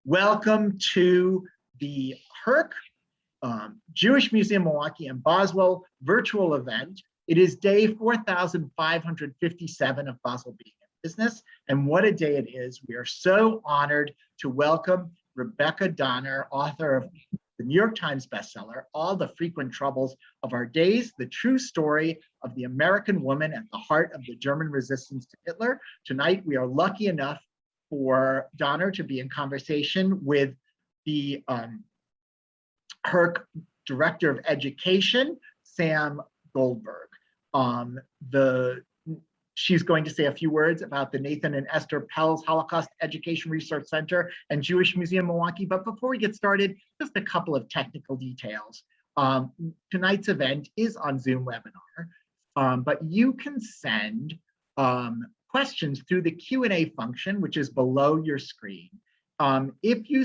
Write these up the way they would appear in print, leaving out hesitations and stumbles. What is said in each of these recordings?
Welcome to the Herc Jewish Museum Milwaukee and Boswell virtual event. It is day 4,557 of Boswell Being in Business, and what a day it is. We are so honored to welcome Rebecca Donner, author of the New York Times bestseller, All the Frequent Troubles of Our Days, the true story of the American woman at the heart of the German resistance to Hitler. Tonight, we are lucky enough for Donner to be in conversation with the Herc Director of Education, Sam Goldberg. She's going to say a few words about the Nathan and Esther Pelz Holocaust Education Research Center and Jewish Museum Milwaukee. But before we get started, just a couple of technical details. Tonight's event is on Zoom webinar, but you can send questions through the Q&A function, which is below your screen. If you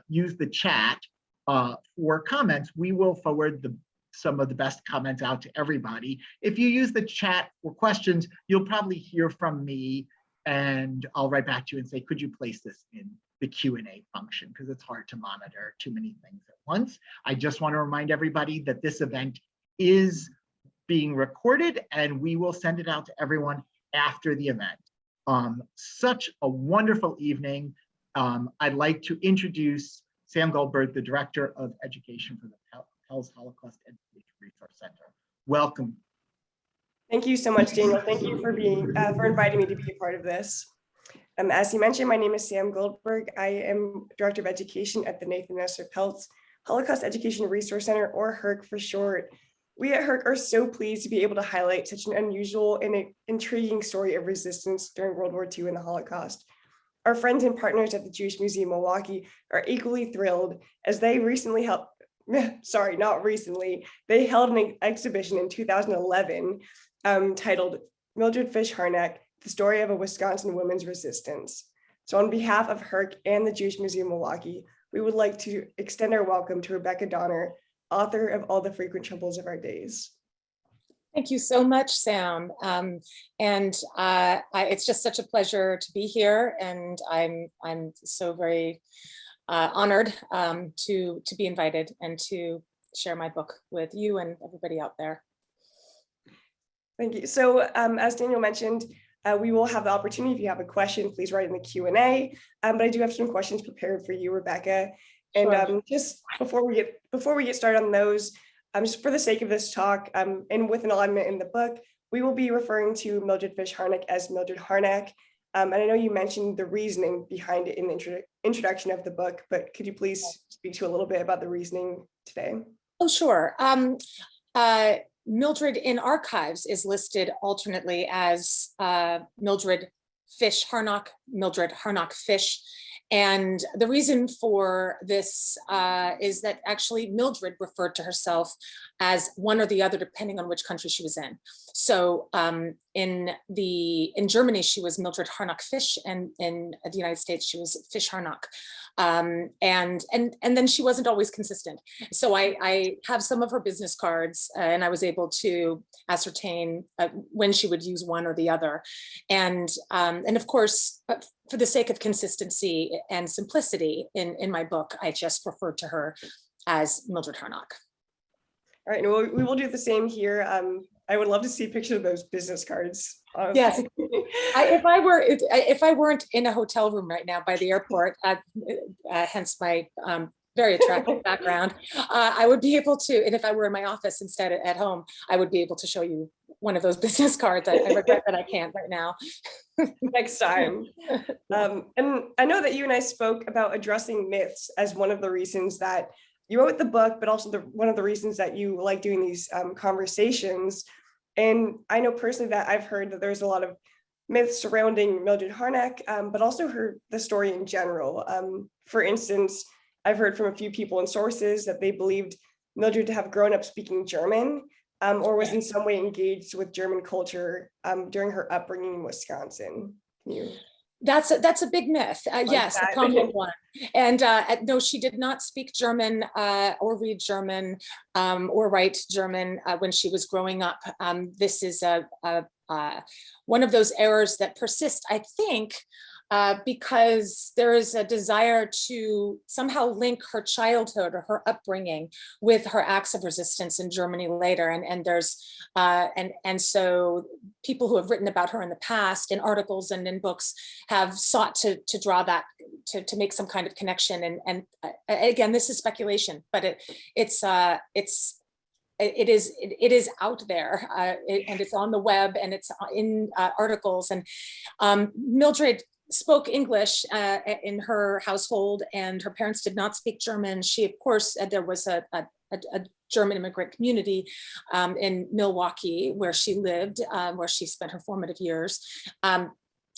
use the chat for comments, we will forward some of the best comments out to everybody. If you use the chat for questions, you'll probably hear from me and I'll write back to you and say, could you place this in the Q&A function? Because it's hard to monitor too many things at once. I just want to remind everybody that this event is being recorded and we will send it out to everyone after the event. Such a wonderful evening. I'd like to introduce Sam Goldberg, the Director of Education for the Pelz Holocaust Education Resource Center. Welcome. Thank you so much, Daniel. Thank you for inviting me to be a part of this. As you mentioned, my name is Sam Goldberg. I am Director of Education at the Nathan and Esther Pelz Holocaust Education Resource Center, or HERC for short. We at HERC are so pleased to be able to highlight such an unusual and intriguing story of resistance during World War II and the Holocaust. Our friends and partners at the Jewish Museum Milwaukee are equally thrilled as they recently held, they held an exhibition in 2011 titled Mildred Fish-Harnack, The Story of a Wisconsin Woman's Resistance. So on behalf of HERC and the Jewish Museum Milwaukee, we would like to extend our welcome to Rebecca Donner, author of All the Frequent Troubles of Our Days. Thank you so much, Sam. It's just such a pleasure to be here, and I'm so very honored to be invited and to share my book with you and everybody out there. Thank you. So as Daniel mentioned, we will have the opportunity, if you have a question, please write in the Q&A. But I do have some questions prepared for you, Rebecca. And Sure. Just before we get started on those, just for the sake of this talk, and with an alignment in the book, we will be referring to Mildred Fish-Harnack as Mildred Harnack. And I know you mentioned the reasoning behind it in the introduction of the book, but could you please speak to a little bit about the reasoning today? Oh, sure. Mildred in archives is listed alternately as Mildred Fish-Harnack, Mildred Harnack-Fish. And the reason for this is that actually Mildred referred to herself as one or the other, depending on which country she was in. So in Germany, she was Mildred Harnack-Fish, and in the United States, she was Fish-Harnack. And then she wasn't always consistent. So I have some of her business cards, and I was able to ascertain when she would use one or the other. And of course, for the sake of consistency and simplicity in my book, I just referred to her as Mildred Harnack. All right, well, we will do the same here. I would love to see a picture of those business cards. Yes, if I weren't in a hotel room right now by the airport, hence my very attractive background, I would be able to, and if I were in my office instead at home, I would be able to show you one of those business cards. I regret that I can't right now. Next time. And I know that you and I spoke about addressing myths as one of the reasons that you wrote the book, but also one of the reasons that you like doing these conversations. And I know personally that I've heard that there's a lot of myths surrounding Mildred Harnack, but also the story in general. For instance, I've heard from a few people and sources that they believed Mildred to have grown up speaking German, or was in some way engaged with German culture during her upbringing in Wisconsin. That's a big myth. Yes, a common one. And no, she did not speak German or read German or write German when she was growing up. This is one of those errors that persist, I think, because there is a desire to somehow link her childhood or her upbringing with her acts of resistance in Germany later. And there's and so people who have written about her in the past in articles and in books have sought to draw that, to make some kind of connection. And again, this is speculation, but it is out there, and it's on the web, and it's in articles. And Mildred spoke English in her household, and her parents did not speak German. She, of course, there was a German immigrant community in Milwaukee where she lived, where she spent her formative years.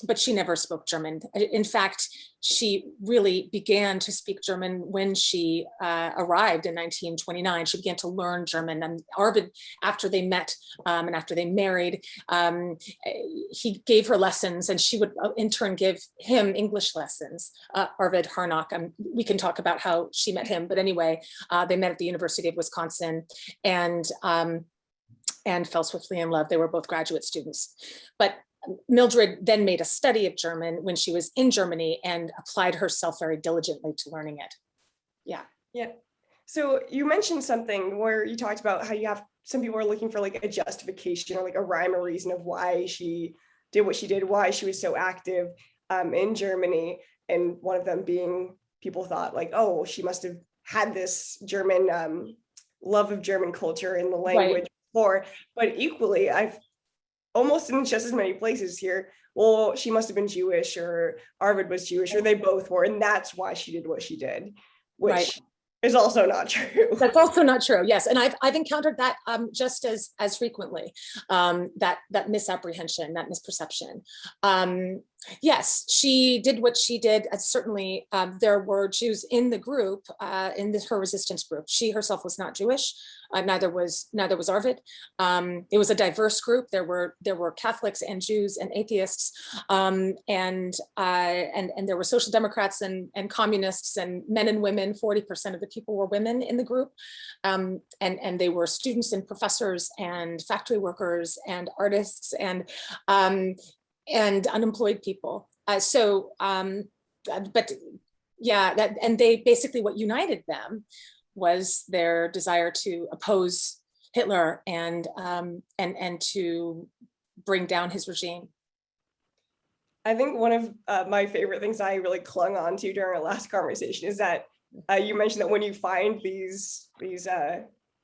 But she never spoke German. In fact, she really began to speak German when she arrived in 1929. She began to learn German. And Arvid, after they met and after they married, he gave her lessons, and she would in turn give him English lessons. Arvid Harnack. We can talk about how she met him, but anyway, they met at the University of Wisconsin and fell swiftly in love. They were both graduate students. But Mildred then made a study of German when she was in Germany and applied herself very diligently to learning it. Yeah. Yeah. So you mentioned something where you talked about how you have some people are looking for like a justification or like a rhyme or reason of why she did what she did, why she was so active in Germany. And one of them being people thought like, oh, she must have had this German love of German culture and the language before. But equally, I've almost in just as many places here, well, she must have been Jewish, or Arvid was Jewish, or they both were, and that's why she did what she did, which is also not true. That's also not true. Yes, and I've encountered that just as frequently, that misapprehension, that misperception. Yes, she did what she did. Certainly, there were Jews in the group, her resistance group. She herself was not Jewish. Neither was Arvid. It was a diverse group. There were Catholics and Jews and atheists, and there were social democrats and communists and men and women. 40% of the people were women in the group, and they were students and professors and factory workers and artists and unemployed people. But yeah, and they basically, what united them was their desire to oppose Hitler and to bring down his regime. I think one of my favorite things I really clung on to during our last conversation is that you mentioned that when you find these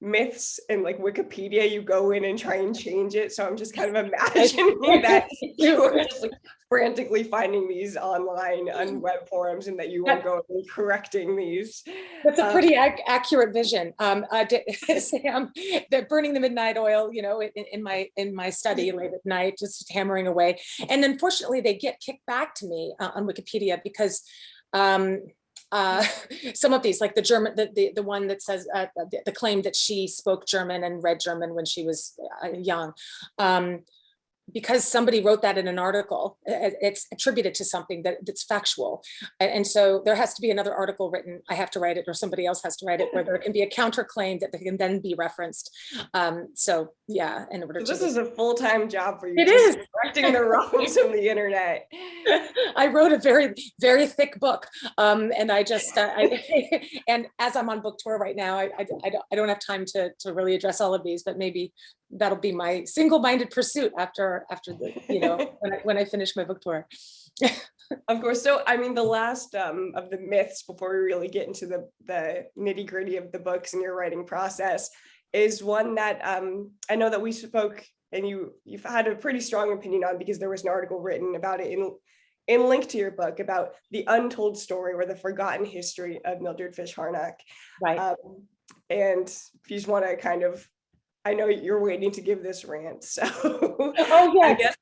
myths in like Wikipedia, you go in and try and change it. So I'm just kind of imagining that you were just like frantically finding these online on web forums, and that you were going and correcting these. That's a pretty accurate vision. Sam, the burning the midnight oil, in my study late at night, just hammering away. And unfortunately, they get kicked back to me on Wikipedia because some of these, like the German, the one that says the claim that she spoke German and read German when she was young, because somebody wrote that in an article, it's attributed to something that's factual. And so there has to be another article written, I have to write it, or somebody else has to write it, where there can be a counterclaim that can then be referenced. So yeah, in order this is a full-time job for you. It is correcting the wrongs of the internet. I wrote a very, very thick book. And I just, and as I'm on book tour right now, I don't have time to really address all of these, but maybe that'll be my single-minded pursuit after the, when I finish my book tour. Of course. So, I mean, the last of the myths before we really get into the nitty-gritty of the books and your writing process is one that I know that we spoke and you've had a pretty strong opinion on, because there was an article written about it in link to your book about the untold story or the forgotten history of Mildred Fish-Harnack. Right. And if you just want to kind of, I know you're waiting to give this rant, so I guess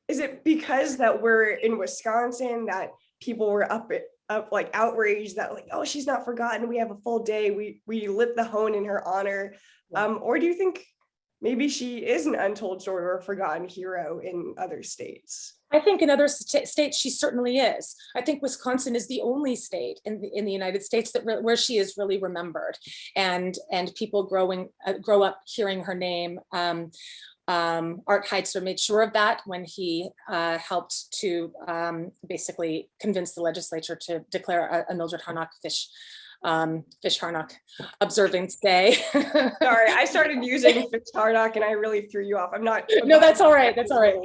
is it because that we're in Wisconsin that people were up like outraged that like, oh, she's not forgotten, we have a full day, we lit the hone in her honor, or do you think maybe she is an untold story or a forgotten hero in other states. I think in other states she certainly is. I think Wisconsin is the only state in the United States that where she is really remembered, and people grow up hearing her name. Art Heizer made sure of that when he helped to basically convince the legislature to declare a Mildred Harnack Fish-Harnack observance day. Sorry, I started using Fish-Harnack and I really threw you off. I'm not. No, that's all right. That's all right.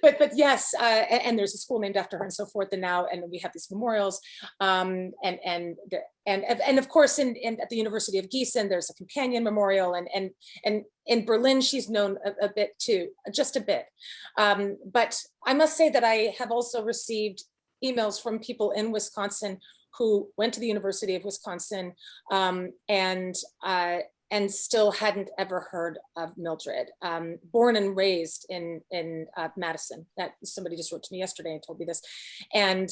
But yes, and there's a school named after her and so forth. And now, and we have these memorials, and of course, at the University of Gießen, there's a companion memorial, and in Berlin, she's known a bit too, just a bit. But I must say that I have also received emails from people in Wisconsin who went to the University of Wisconsin and still hadn't ever heard of Mildred. Born and raised in Madison. That somebody just wrote to me yesterday and told me this, and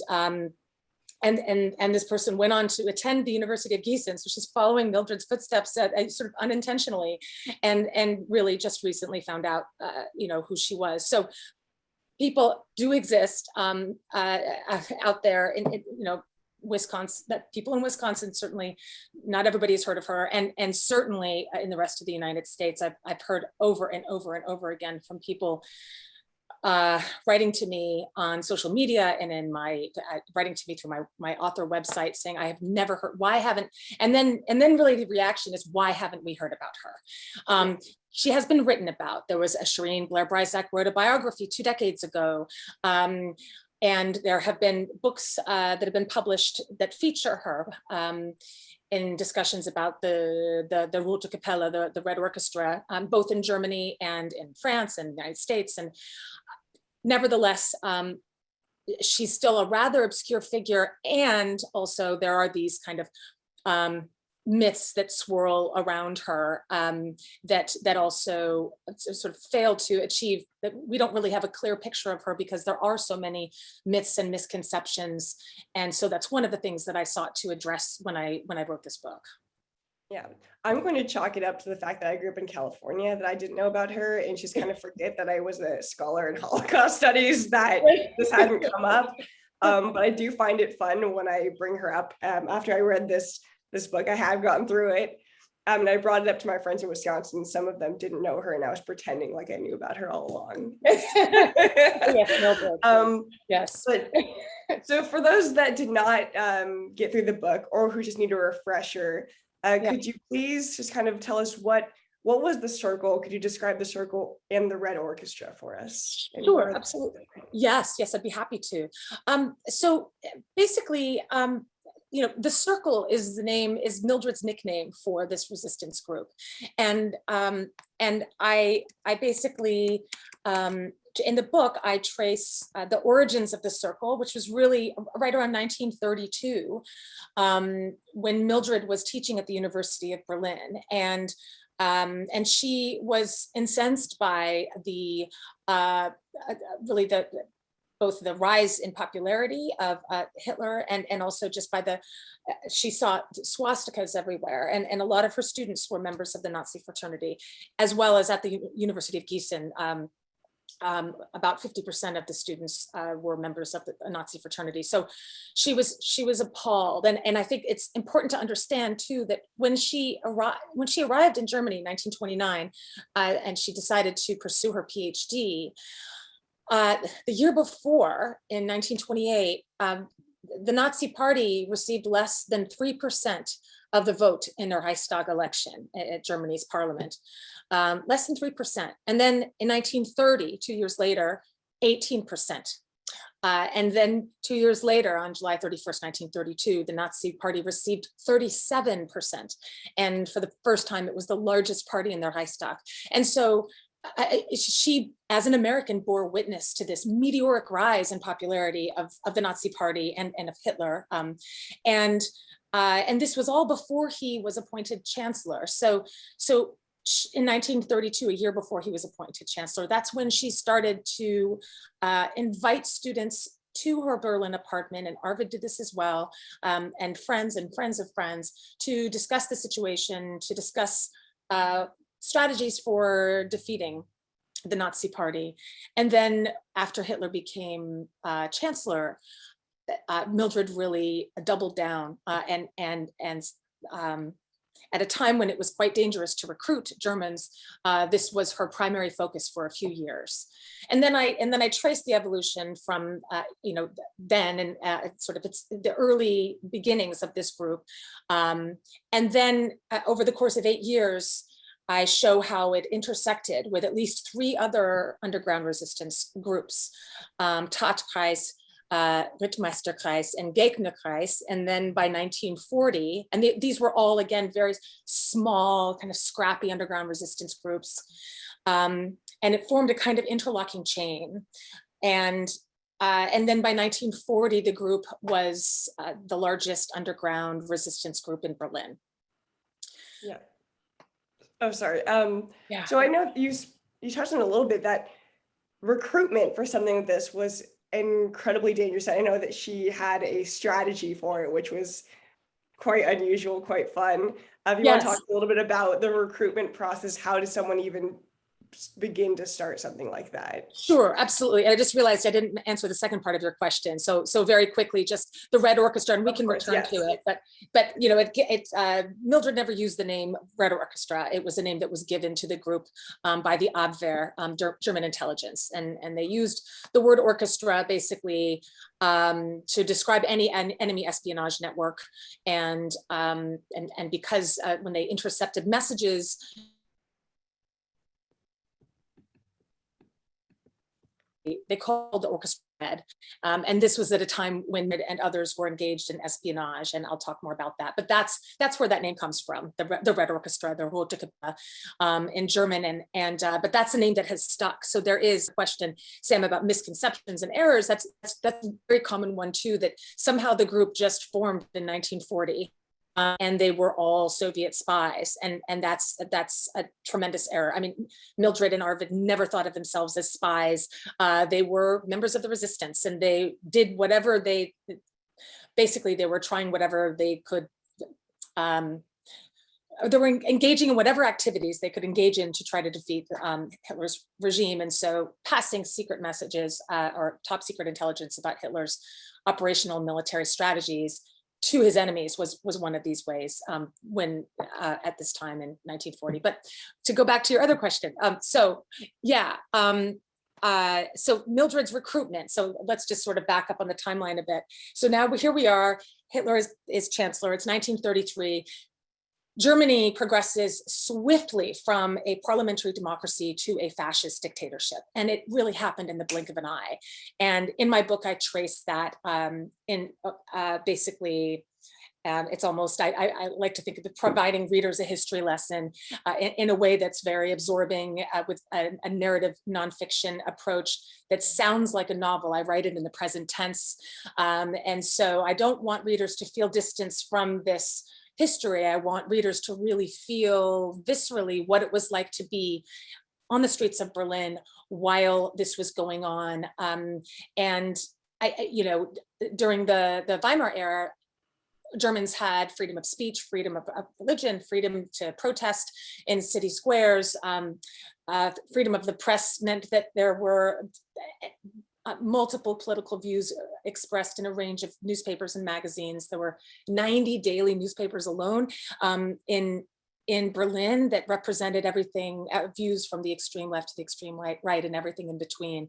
this person went on to attend the University of Gießen, so she's following Mildred's footsteps sort of unintentionally, and really just recently found out, who she was. So people do exist out there in Wisconsin, that people in Wisconsin, certainly not everybody has heard of her, and certainly in the rest of the United States, I've heard over and over and over again from people writing to me on social media and in my writing to me through my author website saying, I have never heard, why haven't, and then really the reaction is, why haven't we heard about her? She has been written about. There was a Shireen Blair Bryzak wrote a biography 2 decades ago. And there have been books that have been published that feature her in discussions about the Rote Kapelle, the Red Orchestra, both in Germany and in France and the United States. And nevertheless, she's still a rather obscure figure. And also there are these kind of myths that swirl around her that also sort of fail to achieve that. We don't really have a clear picture of her because there are so many myths and misconceptions, and so that's one of the things that I sought to address when I wrote this book. Yeah, I'm going to chalk it up to the fact that I grew up in California, that I didn't know about her, and she's kind of forget that I was a scholar in Holocaust studies, that this hadn't come up. But I do find it fun when I bring her up. After I read this book, I have gotten through it, and I brought it up to my friends in Wisconsin. Some of them didn't know her, and I was pretending like I knew about her all along. Yes. But so for those that did not get through the book, or who just need a refresher, could you please just kind of tell us what was the circle? Could you describe the circle and the Red Orchestra for us? Sure, absolutely. Yes, I'd be happy to. So basically, the circle is Mildred's nickname for this resistance group, and I basically in the book I trace the origins of the circle, which was really right around 1932, when Mildred was teaching at the University of Berlin, and she was incensed by the both the rise in popularity of Hitler and also just by she saw swastikas everywhere, and a lot of her students were members of the Nazi fraternity, as well as at the University of Gießen. About 50% of the students were members of the Nazi fraternity. So she was appalled, and I think it's important to understand too that when she arrived in Germany in 1929, and she decided to pursue her PhD. The year before, in 1928, the Nazi Party received less than 3% of the vote in their Reichstag election at Germany's parliament, less than 3%. And then in 1930, 2 years later, 18%. And then 2 years later, on July 31st, 1932, the Nazi Party received 37%. And for the first time, it was the largest party in their Reichstag. And so she, as an American, bore witness to this meteoric rise in popularity of the Nazi Party and of Hitler. And this was all before he was appointed chancellor. So in 1932, a year before he was appointed chancellor, that's when she started to invite students to her Berlin apartment, and Arvid did this as well, and friends of friends, to discuss the situation, to discuss strategies for defeating the Nazi Party. And then after Hitler became chancellor, Mildred really doubled down and at a time when it was quite dangerous to recruit Germans, this was her primary focus for a few years. And then I traced the evolution from then and sort of it's the early beginnings of this group, and then over the course of 8 years, I show how it intersected with at least 3 other underground resistance groups, Tatkreis, Rittmeisterkreis and Gegnerkreis. And then by 1940, and these were all, again, very small, kind of scrappy underground resistance groups. And it formed a kind of interlocking chain. And then by 1940, the group was the largest underground resistance group in Berlin. Yeah. Oh, sorry. Yeah. So I know you touched on a little bit that recruitment for something like this was incredibly dangerous. I know that she had a strategy for it, which was quite unusual, quite fun. If you want to talk a little bit about the recruitment process, how does someone even begin to start something like that? Sure, absolutely. I just realized I didn't answer the second part of your question. So very quickly, just the Red Orchestra, and we can return to it. But Mildred never used the name Red Orchestra. It was a name that was given to the group by the Abwehr, German intelligence, and they used the word orchestra basically to describe any enemy espionage network, and because when they intercepted messages. They called the orchestra Red. And this was at a time when Mildred and others were engaged in espionage, and I'll talk more about that. But that's where that name comes from, the Red Orchestra, the Rote Kapelle in German, but that's a name that has stuck. So there is a question, Sam, about misconceptions and errors. That's a very common one too, that somehow the group just formed in 1940. And they were all Soviet spies, and that's a tremendous error. I mean, Mildred and Arvid never thought of themselves as spies. They were members of the resistance, and they did whatever they were trying whatever they could. They were engaging in whatever activities they could engage in to try to defeat Hitler's regime, and so passing secret messages or top secret intelligence about Hitler's operational military strategies to his enemies was one of these ways when at this time in 1940. But to go back to your other question, so Mildred's recruitment. So let's just sort of back up on the timeline a bit. So now here we are, Hitler is chancellor, it's 1933. Germany progresses swiftly from a parliamentary democracy to a fascist dictatorship. And it really happened in the blink of an eye. And in my book, I trace that it's almost, I like to think of it providing readers a history lesson in a way that's very absorbing with a narrative nonfiction approach that sounds like a novel. I write it in the present tense. And so I don't want readers to feel distance from this history. I want readers to really feel viscerally what it was like to be on the streets of Berlin while this was going on. And during the Weimar era, Germans had freedom of speech, freedom of religion, freedom to protest in city squares. Freedom of the press meant that there were multiple political views expressed in a range of newspapers and magazines. There were 90 daily newspapers alone in Berlin that represented everything, views from the extreme left to the extreme right and everything in between.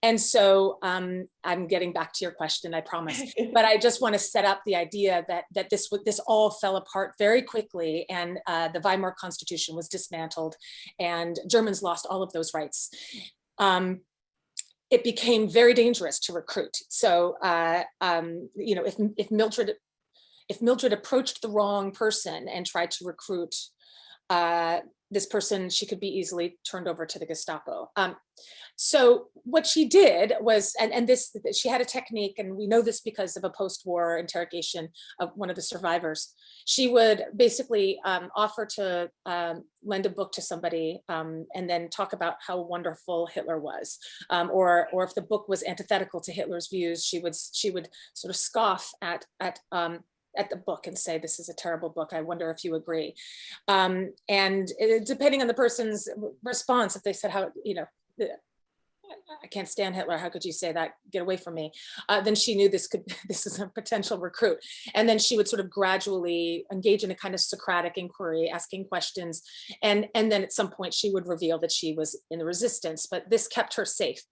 And so I'm getting back to your question, I promise. But I just want to set up the idea that this all fell apart very quickly, and the Weimar Constitution was dismantled and Germans lost all of those rights. It became very dangerous to recruit. So, if Mildred approached the wrong person and tried to recruit this person, she could be easily turned over to the Gestapo. So what she did was, she had a technique, and we know this because of a post-war interrogation of one of the survivors. She would basically offer to lend a book to somebody and then talk about how wonderful Hitler was, or if the book was antithetical to Hitler's views, she would sort of scoff at at the book and say, this is a terrible book. I wonder if you agree. Depending on the person's response, if they said, how, you know, I can't stand Hitler, how could you say that, get away from me, then she knew this is a potential recruit. And then she would sort of gradually engage in a kind of Socratic inquiry, asking questions, and then at some point she would reveal that she was in the resistance, but this kept her safe.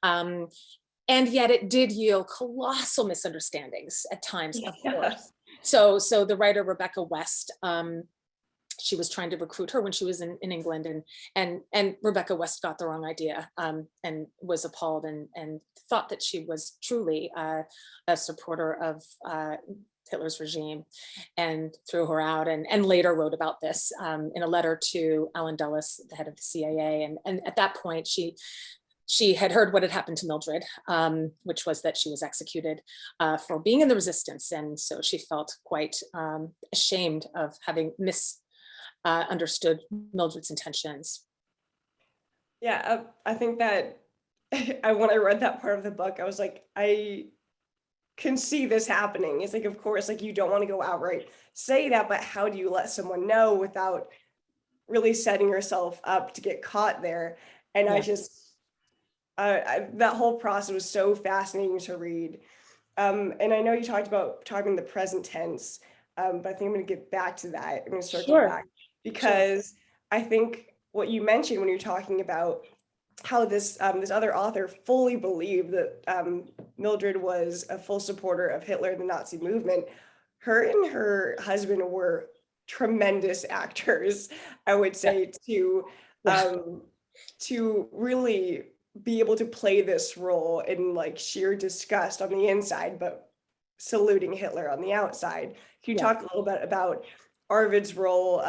And yet it did yield colossal misunderstandings at times, of course. So the writer Rebecca West, she was trying to recruit her when she was in England, and Rebecca West got the wrong idea, and was appalled and thought that she was truly a supporter of Hitler's regime, and threw her out, and later wrote about this in a letter to Allen Dulles, the head of the CIA. And at that point, she had heard what had happened to Mildred, which was that she was executed for being in the resistance. And so she felt quite ashamed of having understood Mildred's intentions. Yeah, I think that when I read that part of the book, I was like, I can see this happening. It's like, of course, like you don't want to go outright say that, but how do you let someone know without really setting yourself up to get caught there? And I just, that whole process was so fascinating to read. And I know you talked about talking in the present tense, but I think I'm going to get back to that. I'm going to circle back. Because I think what you mentioned when you're talking about how this other author fully believed that Mildred was a full supporter of Hitler and the Nazi movement, her and her husband were tremendous actors, I would say, to really be able to play this role in like sheer disgust on the inside, but saluting Hitler on the outside. Can you talk a little bit about Arvid's role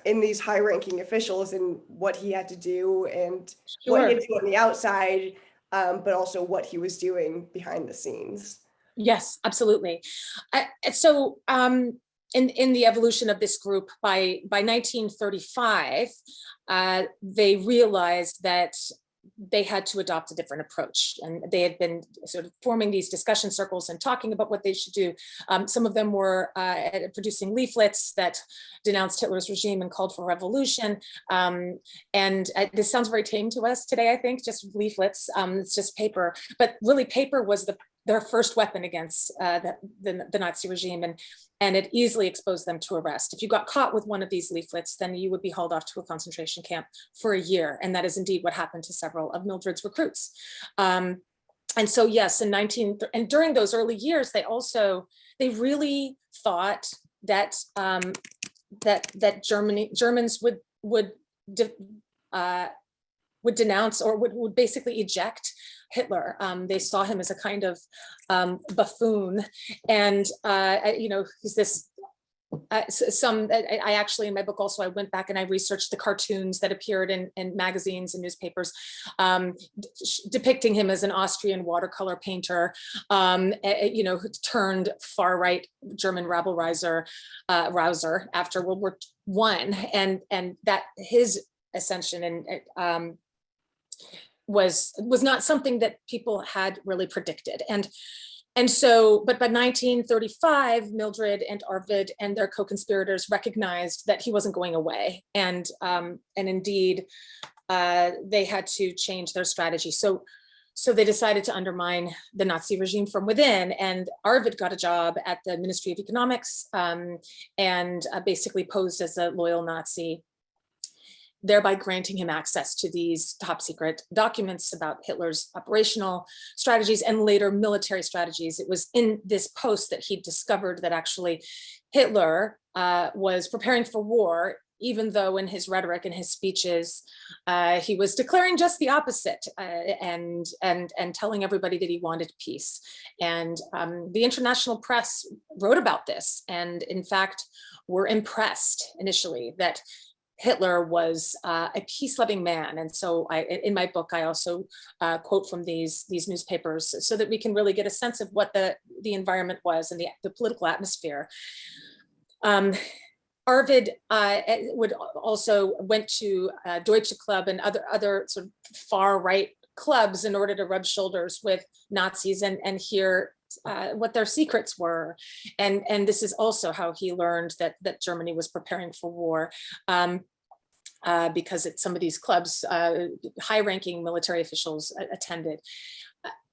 in these high-ranking officials and what he had to do and what he had to do on the outside, but also what he was doing behind the scenes? Yes, absolutely. So in the evolution of this group, by 1935, they realized that they had to adopt a different approach, and they had been sort of forming these discussion circles and talking about what they should do. Some of them were producing leaflets that denounced Hitler's regime and called for revolution. And this sounds very tame to us today, I think, just leaflets. It's just paper, but really paper was their first weapon against the Nazi regime, and it easily exposed them to arrest. If you got caught with one of these leaflets, then you would be hauled off to a concentration camp for a year. And that is indeed what happened to several of Mildred's recruits. And so, yes, and during those early years, they really thought that Germans would denounce or would basically eject Hitler. They saw him as a kind of buffoon, and he's this. I actually, in my book also, I went back and I researched the cartoons that appeared in magazines and newspapers, depicting him as an Austrian watercolor painter, who turned far right German rabble rouser after World War I, and that his ascension and was not something that people had really predicted. And so, but by 1935, Mildred and Arvid and their co-conspirators recognized that he wasn't going away. And indeed, they had to change their strategy. So they decided to undermine the Nazi regime from within. And Arvid got a job at the Ministry of Economics, and basically posed as a loyal Nazi, thereby granting him access to these top secret documents about Hitler's operational strategies and later military strategies. It was in this post that he discovered that actually Hitler was preparing for war, even though in his rhetoric and his speeches, he was declaring just the opposite, and telling everybody that he wanted peace. And the international press wrote about this, and in fact, were impressed initially that Hitler was a peace-loving man. And so in my book, I also quote from these newspapers so that we can really get a sense of what the environment was and the political atmosphere. Arvid went to Deutsche Club and other sort of far right clubs in order to rub shoulders with Nazis and hear secrets were, and this is also how he learned that Germany was preparing for war. Because at some of these clubs, high-ranking military officials attended.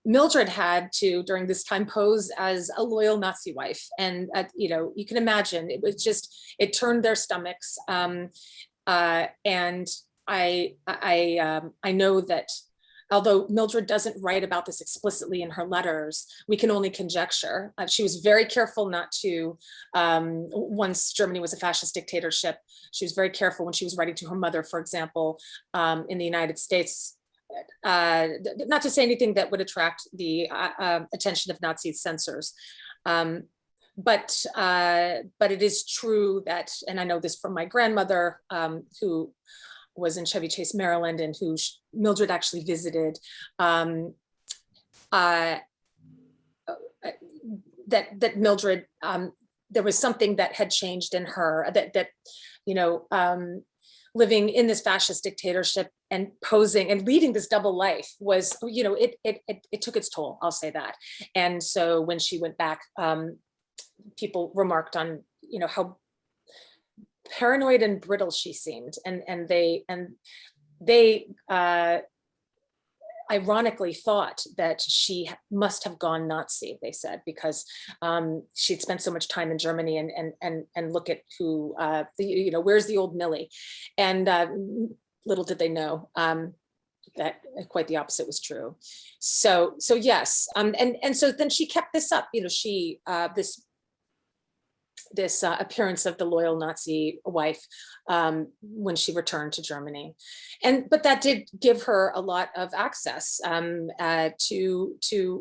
Mildred had to, during this time, pose as a loyal Nazi wife. And, you can imagine, it turned their stomachs. And I know that although Mildred doesn't write about this explicitly in her letters, we can only conjecture. She was very careful not to, once Germany was a fascist dictatorship, she was very careful when she was writing to her mother, for example, in the United States, not to say anything that would attract the attention of Nazi censors. But it is true that, and I know this from my grandmother, who was in Chevy Chase, Maryland, and who Mildred actually visited, that Mildred, there was something that had changed in her, that living in this fascist dictatorship and posing and leading this double life was, it took its toll, I'll say that. And so when she went back, people remarked on, how paranoid and brittle she seemed, and they ironically thought that she must have gone Nazi, they said, because she'd spent so much time in Germany, and look at who where's the old Millie, and little did they know that quite the opposite was true. So yes, and so then she kept this up, she this appearance of the loyal Nazi wife when she returned to Germany, but that did give her a lot of access to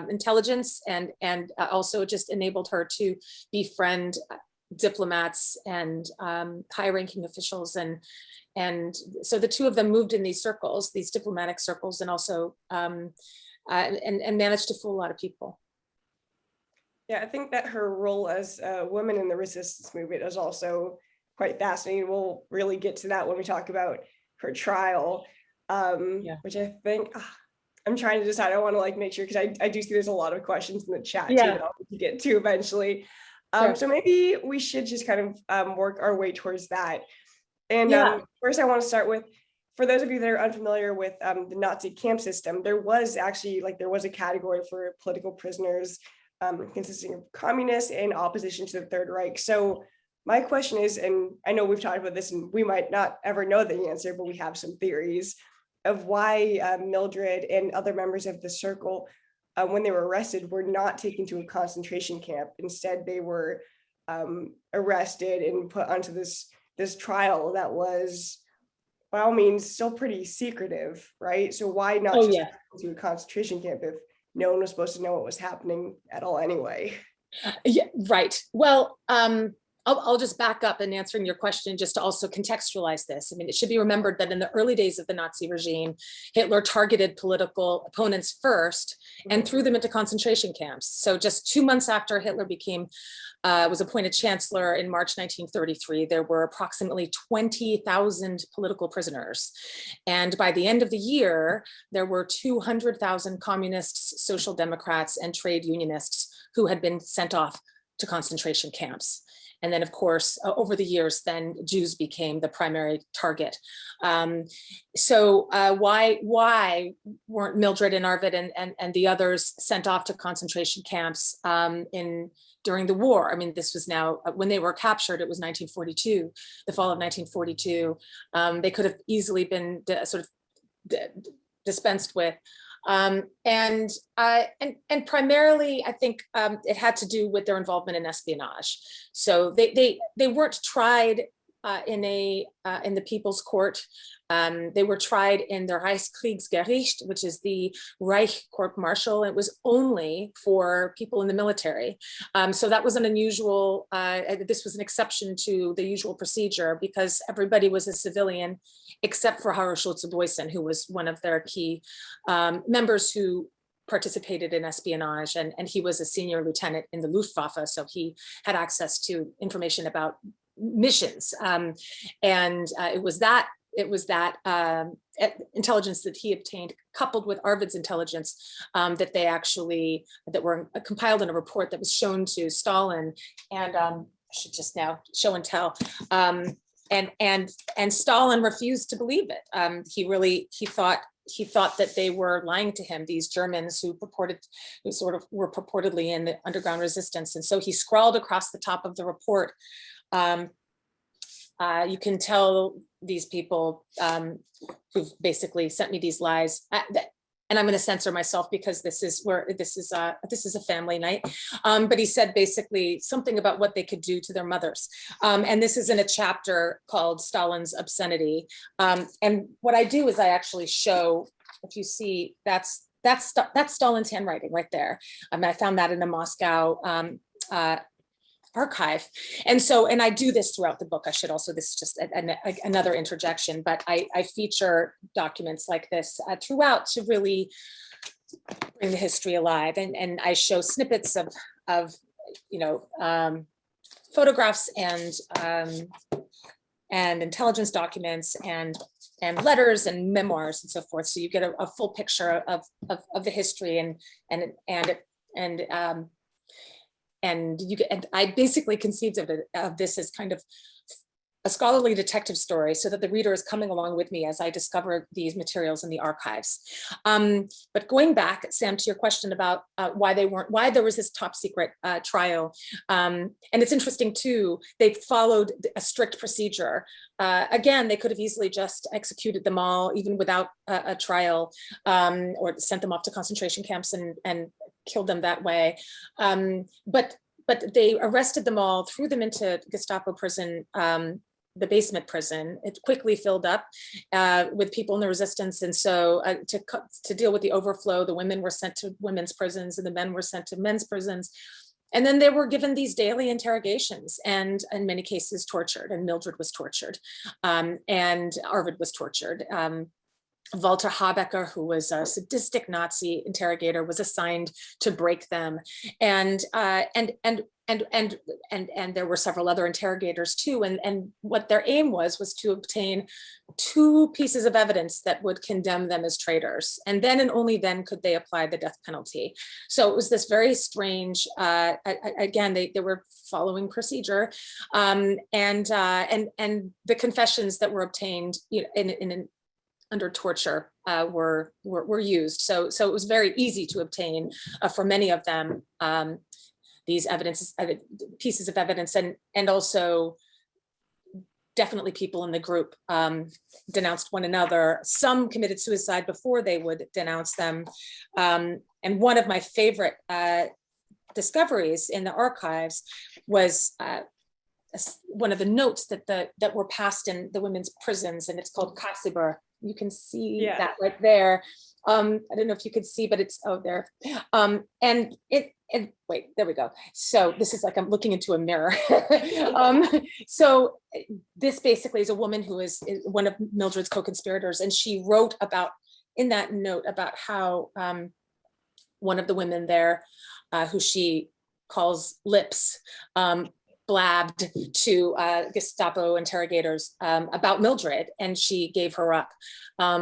intelligence, and also just enabled her to befriend diplomats and high-ranking officials, and so the two of them moved in these circles, these diplomatic circles, and also and managed to fool a lot of people. Yeah, I think that her role as a woman in the resistance movement is also quite fascinating. We'll really get to that when we talk about her trial, which I think I'm trying to decide. I want to make sure, because I do see there's a lot of questions in the chat too that I'll get to eventually. Sure. So maybe we should just kind of work our way towards that. And first I want to start with, for those of you that are unfamiliar with the Nazi camp system, there was actually a category for political prisoners consisting of communists in opposition to the Third Reich. So my question is, and I know we've talked about this and we might not ever know the answer, but we have some theories of why Mildred and other members of the circle, when they were arrested, were not taken to a concentration camp. Instead, they were arrested and put onto this trial that was, by all means, still pretty secretive, right? So why not to a concentration camp if no one was supposed to know what was happening at all anyway? Yeah, right. Well, I'll just back up in answering your question, just to also contextualize this. I mean, it should be remembered that in the early days of the Nazi regime, Hitler targeted political opponents first and threw them into concentration camps. So just 2 months after Hitler was appointed chancellor in March 1933, there were approximately 20,000 political prisoners. And by the end of the year, there were 200,000 communists, social democrats, and trade unionists who had been sent off to concentration camps. And then, of course, over the years, then Jews became the primary target. So why weren't Mildred and Arvid and the others sent off to concentration camps during the war? I mean, this was now, when they were captured, it was 1942, the fall of 1942. They could have easily been dispensed with. And primarily, I think it had to do with their involvement in espionage. So they weren't tried in the People's Court. They were tried in the Reichskriegsgericht, which is the Reich Court Martial. It was only for people in the military. So that was an unusual, this was an exception to the usual procedure, because everybody was a civilian except for Haro Schulze-Boysen, who was one of their key members who participated in espionage, and he was a senior lieutenant in the Luftwaffe, so he had access to information about missions, and it was that that intelligence that he obtained, coupled with Arvid's intelligence, that were compiled in a report that was shown to Stalin, and I should just now show and tell. And Stalin refused to believe it. He thought that they were lying to him, these Germans who sort of were purportedly in the underground resistance. And so he scrawled across the top of the report, you can tell these people who've basically sent me these lies, and I'm going to censor myself because this is a family night. But he said basically something about what they could do to their mothers. And this is in a chapter called Stalin's Obscenity. And what I do is I actually show, if you see, that's Stalin's handwriting right there. I found that in a Moscow archive. And I do this throughout the book. I should also, this is just another interjection, but I feature documents like this throughout to really bring the history alive. And I show snippets of photographs and intelligence documents and letters and memoirs and so forth. So you get a full picture of the history and I basically conceived of this as kind of a scholarly detective story, so that the reader is coming along with me as I discover these materials in the archives. But going back, Sam, to your question about why there was this top secret trial, and it's interesting too, they followed a strict procedure. Again, they could have easily just executed them all, even without a trial, or sent them off to concentration camps and killed them that way. But they arrested them all, threw them into Gestapo prison, the basement prison. It quickly filled up with people in the resistance. And so to deal with the overflow, the women were sent to women's prisons and the men were sent to men's prisons. And then they were given these daily interrogations and in many cases tortured, and Mildred was tortured, and Arvid was tortured. Walter Habecker, who was a sadistic Nazi interrogator, was assigned to break them, and there were several other interrogators too. And what their aim was to obtain 2 pieces of evidence that would condemn them as traitors, and then and only then could they apply the death penalty. So it was this very strange. Again, they were following procedure, and the confessions that were obtained, under torture were used. So it was very easy to obtain for many of them these pieces of evidence, and also definitely people in the group denounced one another. Some committed suicide before they would denounce them. And one of my favorite discoveries in the archives was one of the notes that were passed in the women's prisons, and it's called Kasiber. You can see that right there. I don't know if you could see, but it's there. And wait, there we go. So this is like I'm looking into a mirror. So this basically is a woman who is one of Mildred's co-conspirators, and she wrote in that note about how one of the women there, who she calls Lips, blabbed to Gestapo interrogators about Mildred, and she gave her up.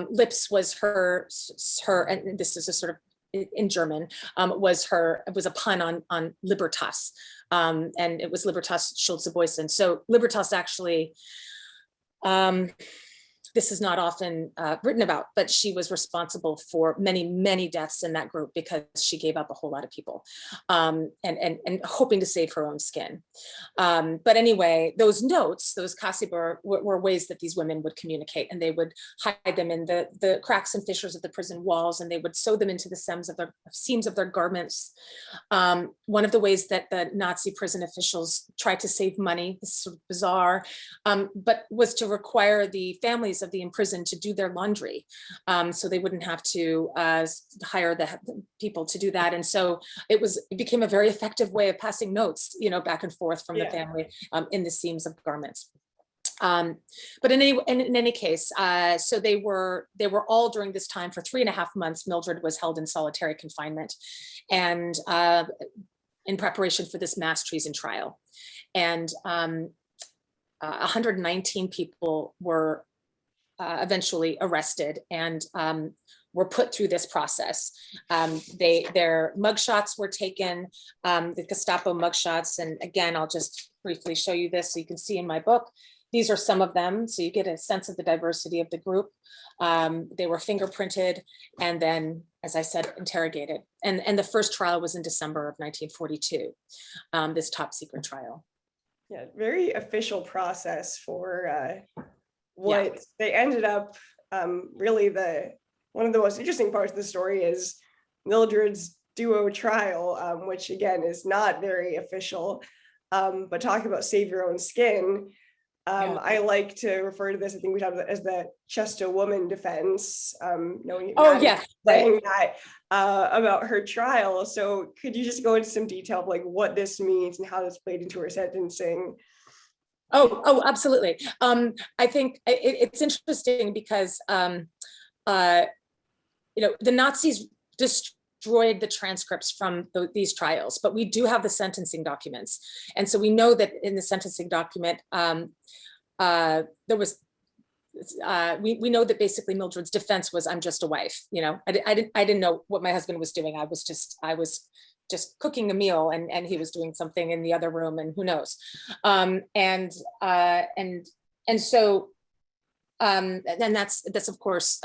Lips was her, and this is a sort of in German, was a pun on Libertas, and it was Libertas Schulze-Boysen. So Libertas actually, this is not often written about, but she was responsible for many, many deaths in that group because she gave up a whole lot of people, and hoping to save her own skin. But anyway, those notes, those Kasiber, were ways that these women would communicate, and they would hide them in the cracks and fissures of the prison walls, and they would sew them into the seams of their garments. One of the ways that the Nazi prison officials tried to save money, this is sort of bizarre, but was to require the families of the imprisoned to do their laundry, so they wouldn't have to hire the people to do that. And so it became a very effective way of passing notes, back and forth from the family in the seams of garments. But in any case, so they were all during this time for 3.5 months. Mildred was held in solitary confinement, and in preparation for this mass treason trial, and 119 people were eventually arrested and were put through this process. Their mugshots were taken, the Gestapo mugshots. And again, I'll just briefly show you this so you can see in my book. These are some of them, so you get a sense of the diversity of the group. They were fingerprinted and then, as I said, interrogated. And the first trial was in December of 1942, this top secret trial. Yeah, very official process for what they ended up. Really, one of the most interesting parts of the story is Mildred's duo trial, which again is not very official. But talk about save your own skin. I like to refer to this, I think we talked about it as the just a woman defense, knowing saying that about her trial. So could you just go into some detail of like what this means and how this played into her sentencing? Oh, absolutely. I think it's interesting because, the Nazis destroyed the transcripts from these trials, but we do have the sentencing documents. And so we know that in the sentencing document, there was, we know that basically Mildred's defense was, I'm just a wife. I didn't know what my husband was doing. I was just cooking a meal and he was doing something in the other room and who knows. And so that's of course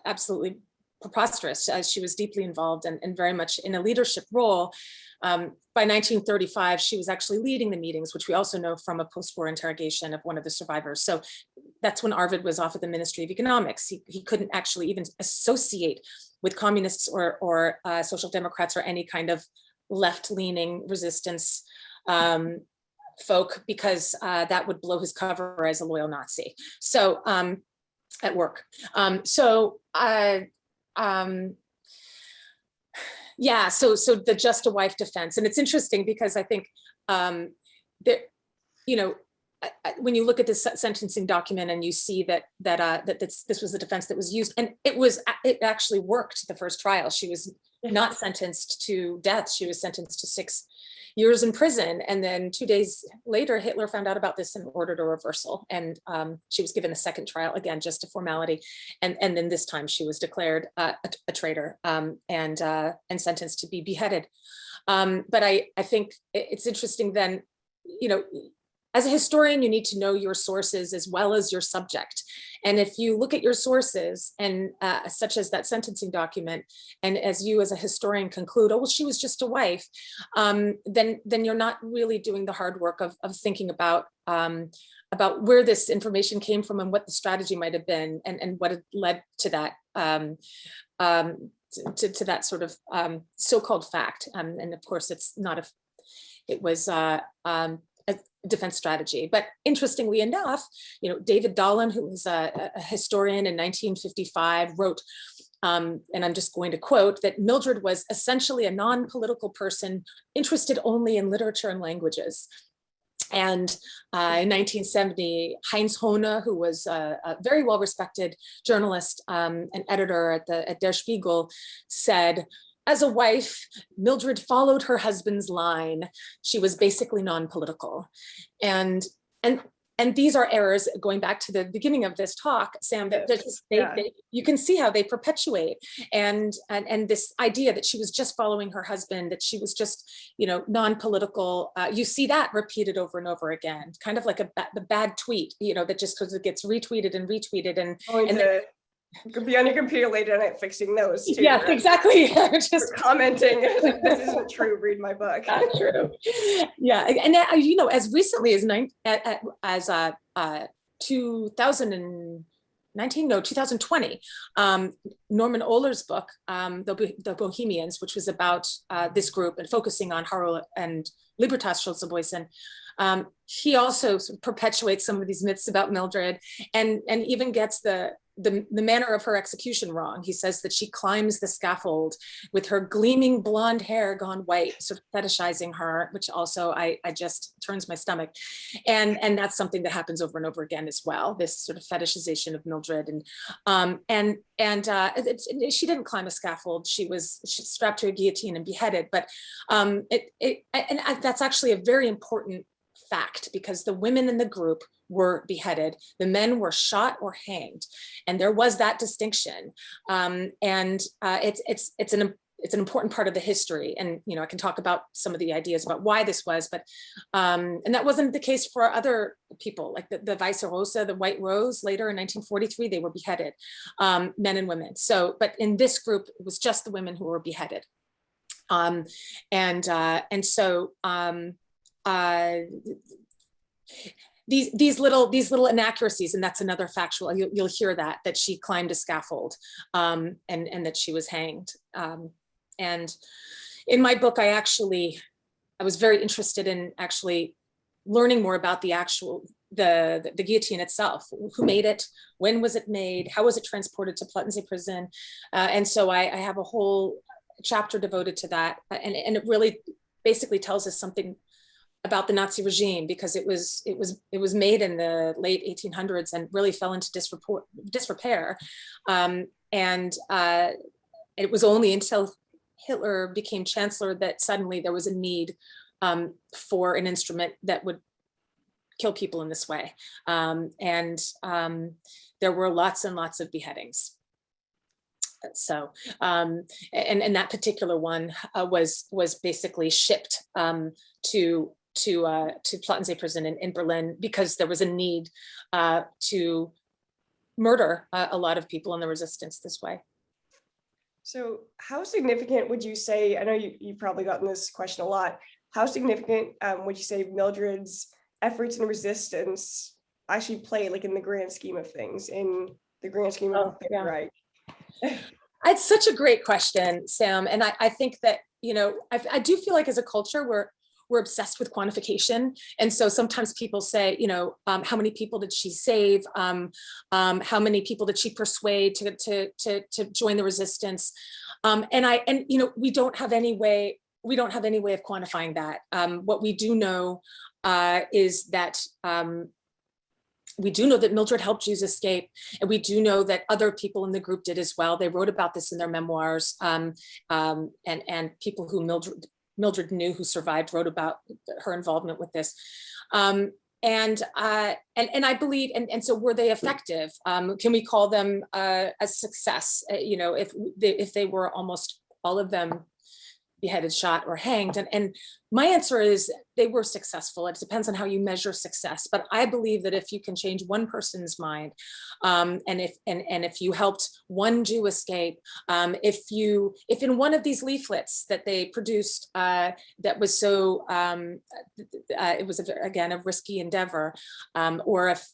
absolutely preposterous. She was deeply involved and very much in a leadership role. By 1935, she was actually leading the meetings, which we also know from a post-war interrogation of one of the survivors. So that's when Arvid was off at the Ministry of Economics. He couldn't actually even associate with communists or social democrats or any kind of left-leaning resistance folk, because that would blow his cover as a loyal Nazi. So at work. So the just a wife defense. And it's interesting because I think that, when you look at this sentencing document and you see that this was the defense that was used, and it actually worked the first trial. She was not sentenced to death. She was sentenced to 6 years in prison. And then 2 days later, Hitler found out about this and ordered a reversal. And she was given a second trial, again, just a formality. And then this time she was declared a traitor and sentenced to be beheaded. But I think it's interesting then, as a historian, you need to know your sources as well as your subject. And if you look at your sources and such as that sentencing document, and as you as a historian conclude, oh, well, she was just a wife, then you're not really doing the hard work of thinking about where this information came from and what the strategy might have been and what had led to that to that sort of so-called fact. And of course, it was a defense strategy. But interestingly enough, David Dolan, who was a historian in 1955, wrote, and I'm just going to quote, that Mildred was essentially a non-political person interested only in literature and languages. And in 1970, Heinz Hohne, who was a very well-respected journalist and editor at Der Spiegel, said, as a wife, Mildred followed her husband's line. She was basically non-political. And these are errors, going back to the beginning of this talk, Sam, you can see how they perpetuate. And this idea that she was just following her husband, that she was just, non-political, you see that repeated over and over again, kind of like the bad tweet, that just because it gets retweeted and retweeted and could be on your computer later tonight fixing those too. Yes, right? Exactly. Just commenting, this isn't true, read my book. Not true. Yeah, and as recently as 2020, Norman Ohler's book, The Bohemians, which was about this group and focusing on Harl and Libertas Schulze-Boysen, he also sort of perpetuates some of these myths about Mildred and even gets the manner of her execution wrong. He says that she climbs the scaffold with her gleaming blonde hair gone white, sort of fetishizing her, which also I just turns my stomach. And that's something that happens over and over again as well, this sort of fetishization of Mildred. And she didn't climb a scaffold. She was strapped to a guillotine and beheaded. But that's actually a very important fact, because the women in the group were beheaded, the men were shot or hanged, and there was that distinction. It's an important part of the history, and I can talk about some of the ideas about why this was, but and that wasn't the case for other people, like the Weiße Rose, the White Rose. Later in 1943, they were beheaded, men and women. So, but in this group, it was just the women who were beheaded, these little inaccuracies, and that's another factual. You'll hear that she climbed a scaffold, and that she was hanged. And in my book, I was very interested in actually learning more about the guillotine itself. Who made it? When was it made? How was it transported to Plattensee prison? And so I have a whole chapter devoted to that. And it really basically tells us something about the Nazi regime, because it was made in the late 1800s and really fell into disrepair. And it was only until Hitler became chancellor that suddenly there was a need for an instrument that would kill people in this way. There were lots and lots of beheadings. So, and that particular one was basically shipped to Plattensee prison in Berlin, because there was a need to murder a lot of people in the resistance this way. So how significant would you say, I know you've probably gotten this question a lot, how significant would you say Mildred's efforts and resistance actually play, like in the grand scheme of things, in the grand scheme of the Third Reich? It's such a great question, Sam. And I think that, I do feel like as a culture, we're obsessed with quantification. And so sometimes people say, how many people did she save? How many people did she persuade to join the resistance? We don't have any way of quantifying that. What we do know is that we do know that Mildred helped Jews escape, and we do know that other people in the group did as well. They wrote about this in their memoirs, and people who Mildred knew who survived wrote about her involvement with this. And I believe, and so were they effective? Can we call them a success? If they were almost all of them beheaded, shot, or hanged? And my answer is they were successful. It depends on how you measure success. But I believe that if you can change one person's mind, and if you helped one Jew escape, if in one of these leaflets that they produced that was so, it was again a risky endeavor, or if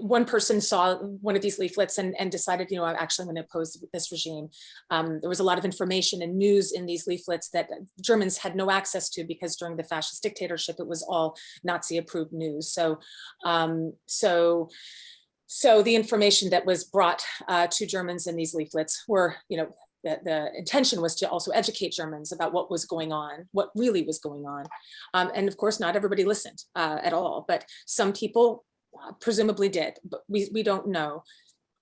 one person saw one of these leaflets and decided, I'm actually going to oppose this regime. There was a lot of information and news in these leaflets that Germans had no access to, because during the fascist dictatorship, it was all Nazi-approved news. So the information that was brought to Germans in these leaflets were, the intention was to also educate Germans about what was going on, what really was going on. And of course, not everybody listened at all, but some people presumably did, but we don't know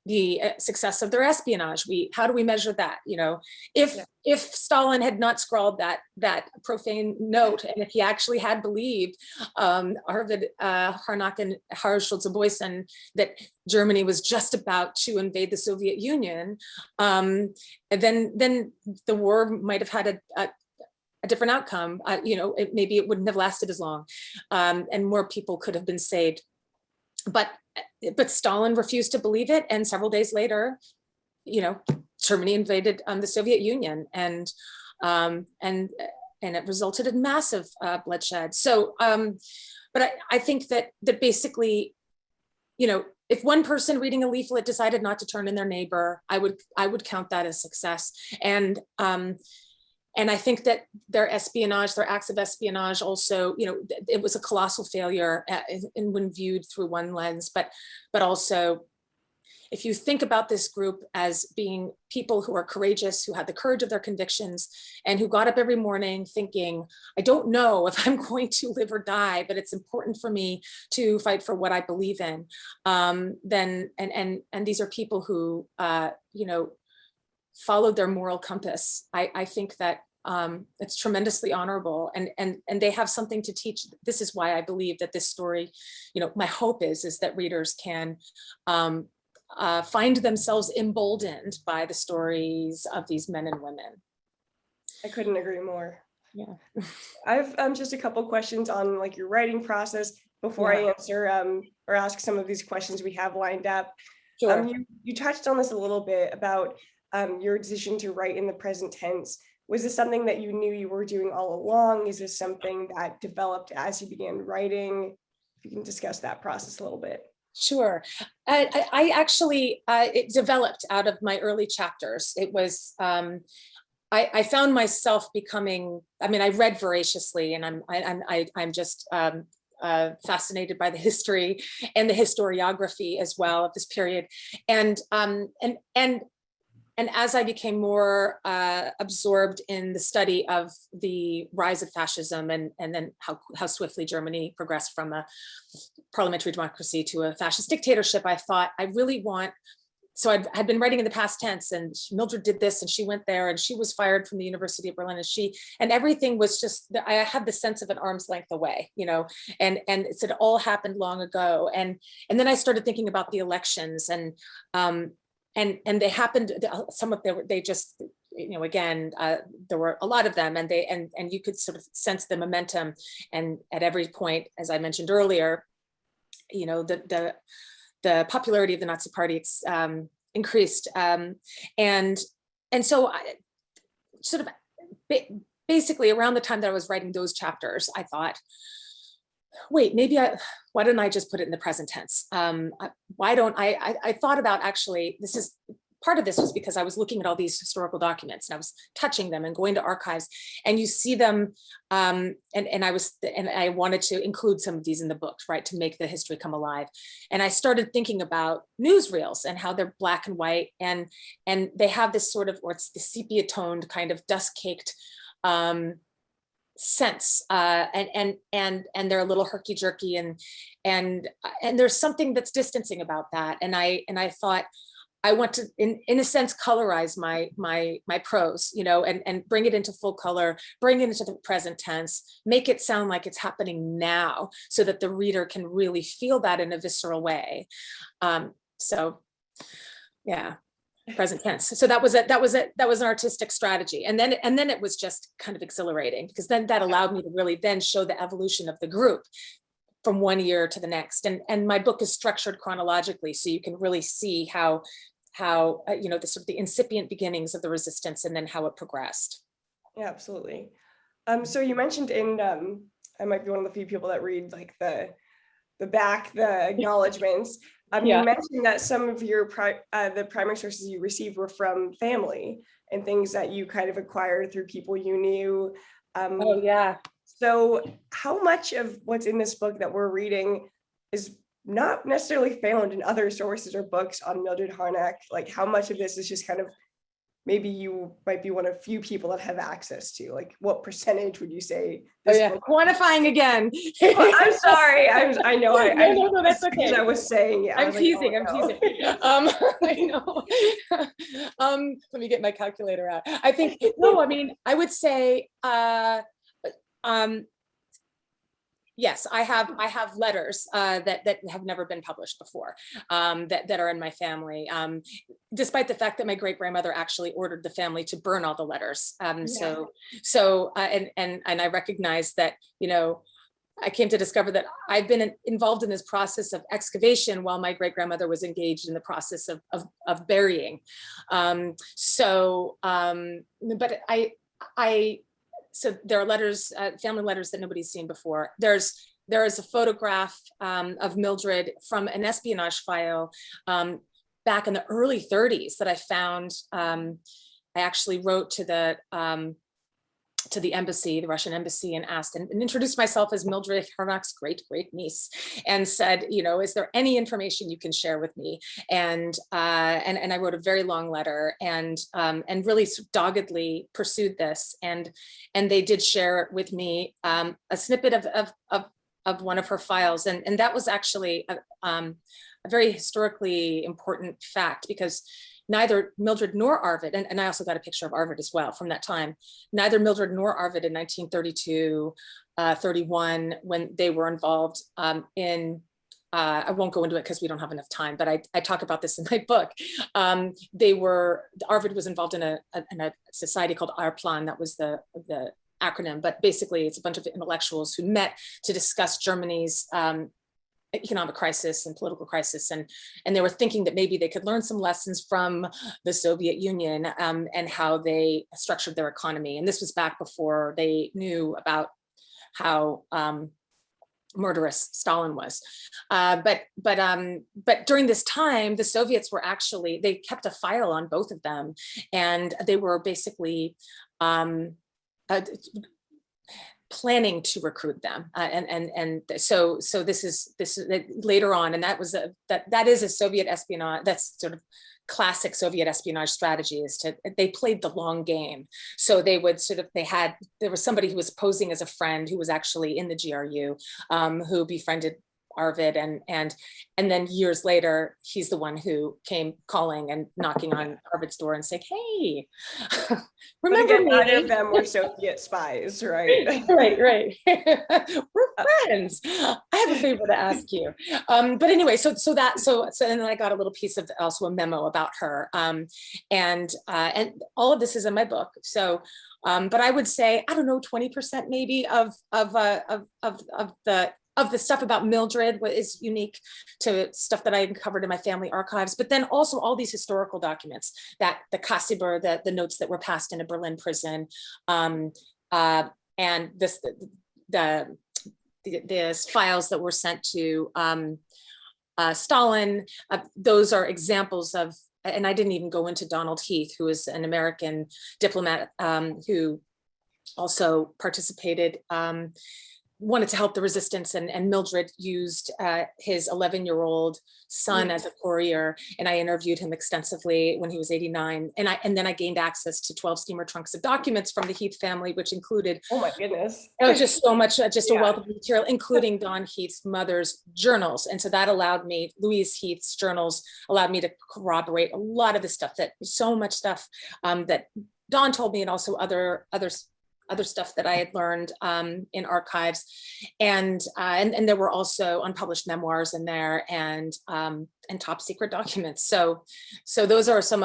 the success of their espionage. How do we measure that? If Stalin had not scrawled that profane note, and if he actually had believed Arvid Harnack and Harald Schulze-Boysen that Germany was just about to invade the Soviet Union, then the war might have had a different outcome. Maybe it wouldn't have lasted as long, and more people could have been saved. But Stalin refused to believe it, and several days later, Germany invaded the Soviet Union, and it resulted in massive bloodshed. So, but I think that basically, if one person reading a leaflet decided not to turn in their neighbor, I would count that as success. And I think that their espionage, their acts of espionage also, it was a colossal failure when viewed through one lens, but also if you think about this group as being people who are courageous, who had the courage of their convictions, and who got up every morning thinking, I don't know if I'm going to live or die, but it's important for me to fight for what I believe in. Then these are people who, followed their moral compass. I think that it's tremendously honorable, and they have something to teach. This is why I believe that this story, my hope is that readers can find themselves emboldened by the stories of these men and women. I couldn't agree more. Yeah. I've just a couple questions on like your writing process before I answer or ask some of these questions we have lined up. Sure. You touched on this a little bit about your decision to write in the present tense. Was this something that you knew you were doing all along? Is this something that developed as you began writing? If you can discuss that process a little bit. Sure. I actually, it developed out of my early chapters. It was, I found myself becoming, I read voraciously, and I'm just fascinated by the history and the historiography as well of this period. And as I became more absorbed in the study of the rise of fascism and then how swiftly Germany progressed from a parliamentary democracy to a fascist dictatorship, I thought I really want, so I'd been writing in the past tense, and Mildred did this and she went there and she was fired from the University of Berlin, and everything was just, I had the sense of an arm's length away, and it said all happened long ago. And then I started thinking about the elections, and they happened, some of them, they just, again, there were a lot of them, and you could sort of sense the momentum. And at every point, as I mentioned earlier, the popularity of the Nazi Party increased. And so I sort of basically around the time that I was writing those chapters, I thought, wait, why don't I just put it in the present tense? Why don't I thought about, actually, part of this was because I was looking at all these historical documents and I was touching them and going to archives, and you see them, and I wanted to include some of these in the book, right, to make the history come alive. And I started thinking about newsreels and how they're black and white, and they have this sort of, or it's the sepia toned kind of dust caked sense, and they're a little herky jerky, and there's something that's distancing about that. And I thought, I want to, in a sense, colorize my prose, and bring it into full color, bring it into the present tense, make it sound like it's happening now, so that the reader can really feel that in a visceral way. So, yeah, present tense. So that was an artistic strategy, and then it was just kind of exhilarating, because then that allowed me to really then show the evolution of the group from one year to the next. And my book is structured chronologically, so you can really see how the sort of the incipient beginnings of the resistance, and then how it progressed. Yeah, absolutely. So you mentioned I might be one of the few people that read like the acknowledgements. You mentioned that some of your the primary sources you received were from family and things that you kind of acquired through people you knew. Oh yeah. So how much of what's in this book that we're reading is not necessarily found in other sources or books on Mildred Harnack? Like, how much of this is just kind of, maybe you might be one of few people that have access to? Like, what percentage would you say this book? Quantifying again. Well, I'm sorry. I know. No, that's okay. I was saying, yeah. I'm teasing. I know. Let me get my calculator out. I think, I would say, yes, I have letters that have never been published before, that are in my family, despite the fact that my great grandmother actually ordered the family to burn all the letters. So I recognize that, I came to discover that I've been involved in this process of excavation while my great grandmother was engaged in the process of burying. So there are letters, family letters that nobody's seen before. There is a photograph of Mildred from an espionage file back in the early 30s that I found. I actually wrote to the embassy, the Russian embassy, and asked and introduced myself as Mildred Harnack's great niece, and said, is there any information you can share with me? And I wrote a very long letter and really doggedly pursued this, and they did share with me a snippet of one of her files, and that was actually a very historically important fact, because neither Mildred nor Arvid, and I also got a picture of Arvid as well from that time, neither Mildred nor Arvid in 1932, 31, when they were involved in, I won't go into it because we don't have enough time, but I talk about this in my book. Arvid was involved in a society called Arplan, that was the acronym, but basically it's a bunch of intellectuals who met to discuss Germany's economic crisis and political crisis, and they were thinking that maybe they could learn some lessons from the Soviet Union and how they structured their economy. And this was back before they knew about how murderous Stalin was. But during this time, the Soviets were actually, they kept a file on both of them, and they were basically planning to recruit them, so this is later on, and that is a Soviet espionage. That's sort of classic Soviet espionage strategy, is they played the long game. So they would there was somebody who was posing as a friend who was actually in the GRU, who befriended Arvid, and then years later, he's the one who came calling and knocking on Arvid's door and saying, "Hey, remember me?" Neither of them were Soviet spies, right? Right. We're friends. I have a favor to ask you. But anyway, so and then I got a little piece of also a memo about her, and all of this is in my book. So. But I would say, I don't know, 20% maybe of the stuff about Mildred is unique to stuff that I uncovered in my family archives, but then also all these historical documents, that the Kassiber, the notes that were passed in a Berlin prison, and the files that were sent to Stalin. Those are examples of, and I didn't even go into Donald Heath, who is an American diplomat who also participated, wanted to help the resistance, and Mildred used his 11-year-old son as a courier, and I interviewed him extensively when he was 89, and then I gained access to 12 steamer trunks of documents from the Heath family, which included, oh my goodness, it was just so much, a wealth of material, including Don Heath's mother's journals. And so that allowed me, Louise Heath's journals allowed me to corroborate a lot of the stuff, so much stuff that Don told me, and also other stuff that I had learned in archives, and there were also unpublished memoirs in there, and top secret documents. So those are some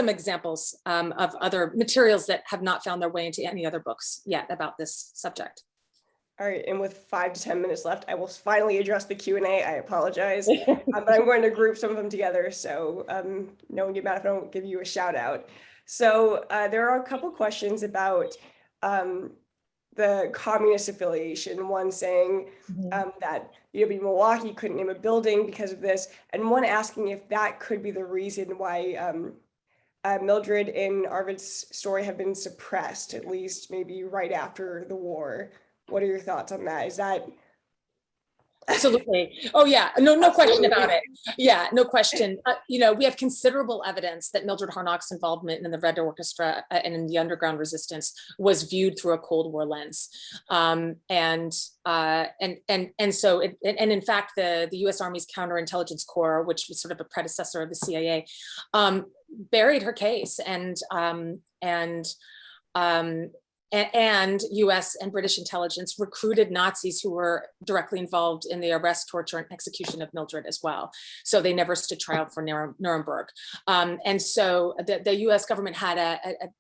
examples of other materials that have not found their way into any other books yet about this subject. All right, and with 5 to 10 minutes left, I will finally address the Q&A. I apologize, but I'm going to group some of them together, so knowing you, Matt, if I don't give you a shout out. So there are a couple questions about the communist affiliation, one saying that UW-Milwaukee couldn't name a building because of this, and one asking if that could be the reason why Mildred and Arvid's story have been suppressed, at least maybe right after the war. What are your thoughts on that? Is that... Absolutely. Oh yeah, no question about it. Yeah, no question. We have considerable evidence that Mildred Harnack's involvement in the Red Orchestra and in the underground resistance was viewed through a Cold War lens, and so in fact, the U.S. Army's Counterintelligence Corps, which was sort of a predecessor of the CIA, buried her case, and US and British intelligence recruited Nazis who were directly involved in the arrest, torture, and execution of Mildred as well. So they never stood trial for Nuremberg. And so the US government had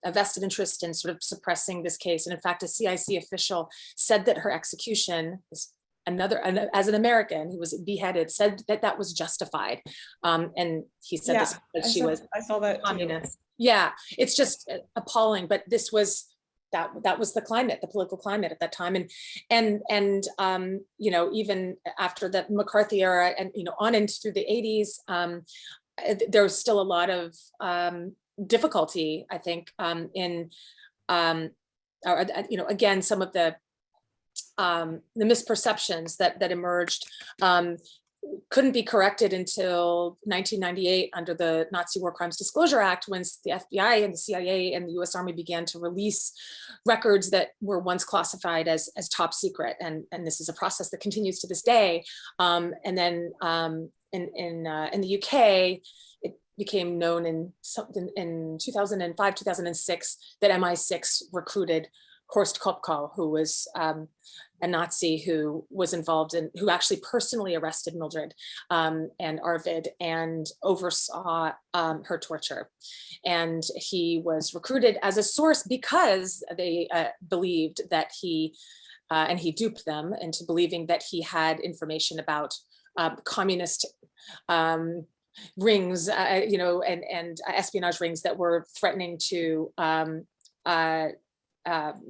a vested interest in sort of suppressing this case. And in fact, a CIC official said that her execution, as an American who was beheaded, said that was justified. And he said this because I saw that communist. Yeah, it's just appalling, but this was, that was the climate, the political climate at that time, and even after the McCarthy era, and on into through the 80s, there was still a lot of difficulty, I think, in again, some of the misperceptions that emerged couldn't be corrected until 1998 under the Nazi War Crimes Disclosure Act, when the FBI and the CIA and the US Army began to release records that were once classified as top secret. And this is a process that continues to this day. And then in the UK, became known in 2005, 2006, that MI6 recruited Horst Kopkal, who was a Nazi who was involved in, who actually personally arrested Mildred and Arvid and oversaw her torture. And he was recruited as a source because they believed that and he duped them into believing that he had information about communist rings, and espionage rings that were threatening to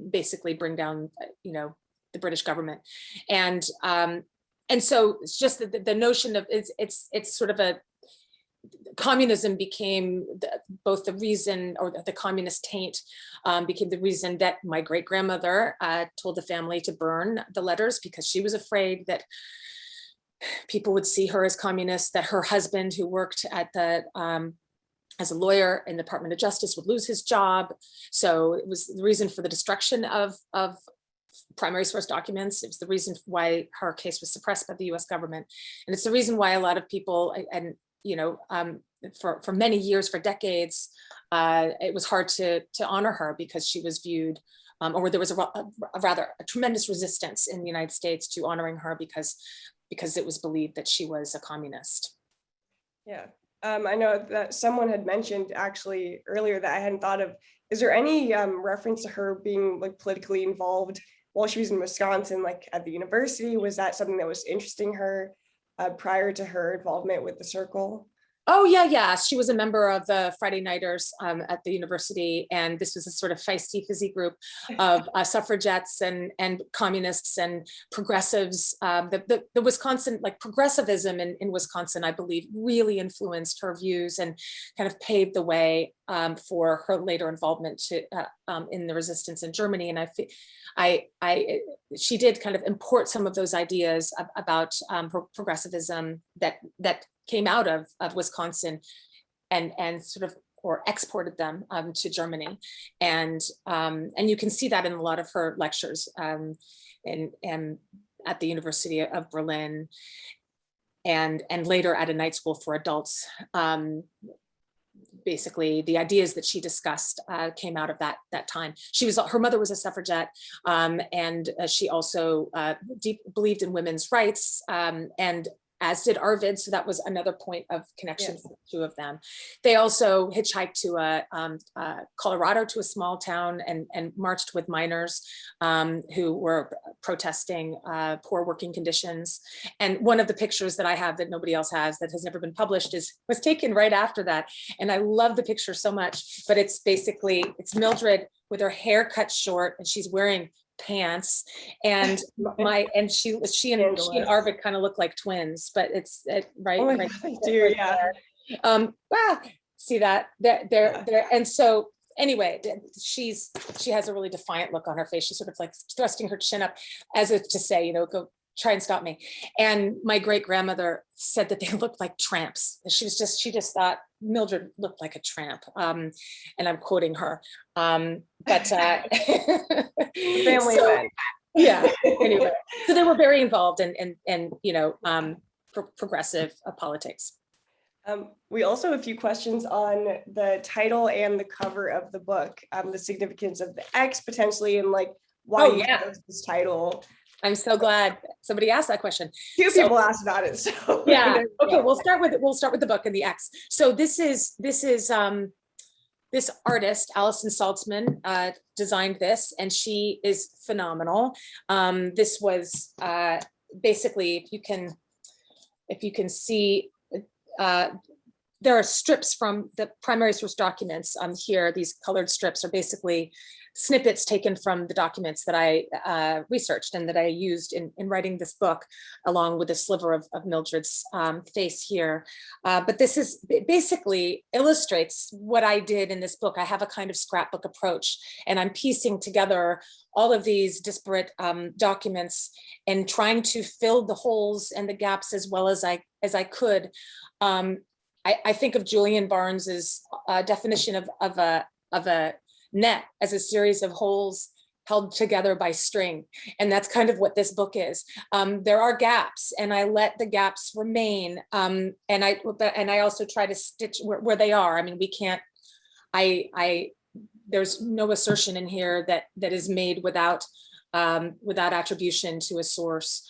basically bring down, the British government. And so it's just the notion of it's sort of a, communism became both the reason, or the communist taint became the reason that my great grandmother told the family to burn the letters, because she was afraid that people would see her as communist, that her husband, who worked at the as a lawyer in the Department of Justice, would lose his job. So it was the reason for the destruction of primary source documents. It was the reason why her case was suppressed by the US government. And it's the reason why a lot of people, and for many years, for decades, it was hard to honor her, because she was viewed, or there was a tremendous resistance in the United States to honoring her, because it was believed that she was a communist. Yeah. I know that someone had mentioned actually earlier that I hadn't thought of. Is there any reference to her being like politically involved while she was in Wisconsin, like at the university? Was that something that was interesting her prior to her involvement with the Circle? Oh, yeah. She was a member of the Friday Nighters at the university. And this was a sort of feisty, fizzy group of suffragettes and communists and progressives. The Wisconsin, like progressivism in Wisconsin, I believe, really influenced her views and kind of paved the way for her later involvement in the resistance in Germany. And she did kind of import some of those ideas about progressivism that came out of Wisconsin and sort of, or exported them to Germany. And you can see that in a lot of her lectures and at the University of Berlin and later at a night school for adults. Basically, the ideas that she discussed came out of that time. Her mother was a suffragette, and she also believed in women's rights, and as did Arvid. So that was another point of connection for the two of them. They also hitchhiked to Colorado, to a small town, and marched with miners who were protesting poor working conditions. And one of the pictures that I have that nobody else has, that has never been published, was taken right after that. And I love the picture so much, but it's Mildred with her hair cut short, and she's wearing pants, and she and Arvid kind of look like twins, but it's right. Oh, right they do, yeah. Well, see that there, and so anyway, she has a really defiant look on her face. She's sort of like thrusting her chin up, as if to say, go try and stop me. And my great grandmother said that they looked like tramps. She just thought Mildred looked like a tramp. And I'm quoting her. But family so, event. Yeah. Anyway, so they were very involved in progressive politics. We also have a few questions on the title and the cover of the book, the significance of the X potentially, and like why you chose this title. I'm so glad somebody asked that question. Two people asked about it. So yeah. Okay. We'll start with the book and the X. So this artist, Alison Saltzman, designed this, and she is phenomenal. This was basically, if you can see, there are strips from the primary source documents here. These colored strips are basically snippets taken from the documents that I researched and that I used in writing this book, along with a sliver of Mildred's face here. But this is basically illustrates what I did in this book. I have a kind of scrapbook approach, and I'm piecing together all of these disparate documents and trying to fill the holes and the gaps as well as I could. I think of Julian Barnes's definition of a net as a series of holes held together by string. And that's kind of what this book is. There are gaps, and I let the gaps remain. And I also try to stitch where they are. I mean, we can't, there's no assertion in here that is made without attribution to a source.